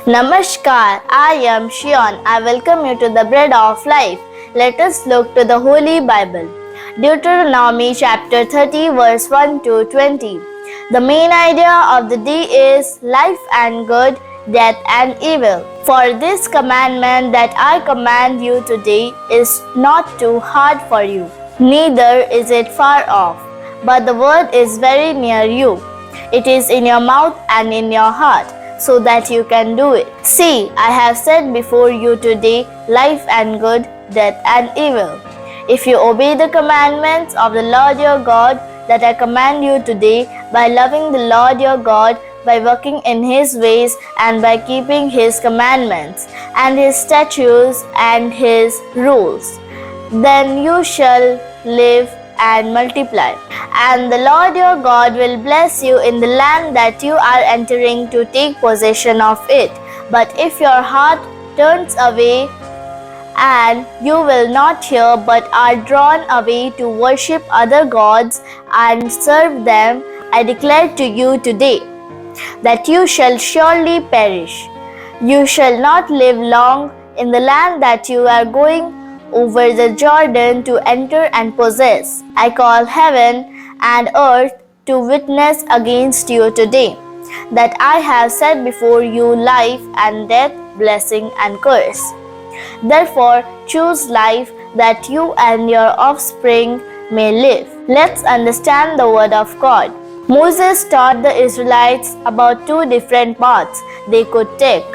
Namaskar, I am Shion. I welcome you to the Bread of Life. Let us look to the Holy Bible. Deuteronomy chapter 30 verse 1 to 20. The main idea of the day is life and good, death and evil. For this commandment that I command you today is not too hard for you, neither is it far off, but the word is very near you. It is in your mouth and in your heart, so that you can do it. See, I have set before you today life and good, death and evil. If you obey the commandments of the Lord your God that I command you today, by loving the Lord your God, by walking in His ways, and by keeping His commandments, and His statutes, and His rules, then you shall live and multiply. And the Lord your God will bless you in the land that you are entering to take possession of it. But if your heart turns away, and you will not hear, but are drawn away to worship other gods and serve them, I declare to you today that you shall surely perish. You shall not live long in the land that you are going over the Jordan to enter and possess. I call heaven and earth to witness against you today, that I have set before you life and death, blessing and curse. Therefore, choose life that you and your offspring may live. Let's understand the word of God. Moses taught the Israelites about two different paths they could take.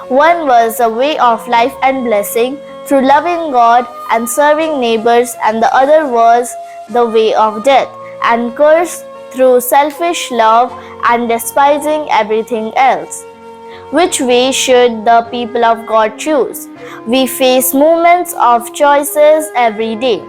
One was the way of life and blessing through loving God and serving neighbors, and the other was the way of death and curse through selfish love and despising everything else. Which way should the people of God choose? We face moments of choices every day.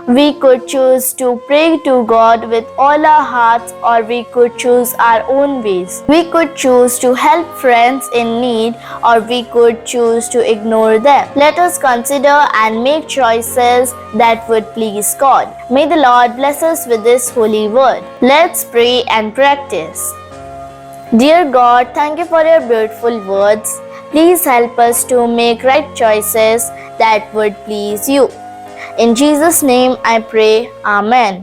We could choose to pray to God with all our hearts, or we could choose our own ways. We could choose to help friends in need, or we could choose to ignore them. Let us consider and make choices that would please God. May the Lord bless us with this holy word. Let's pray and practice. Dear God, thank you for your beautiful words. Please help us to make right choices that would please you. In Jesus' name I pray. Amen.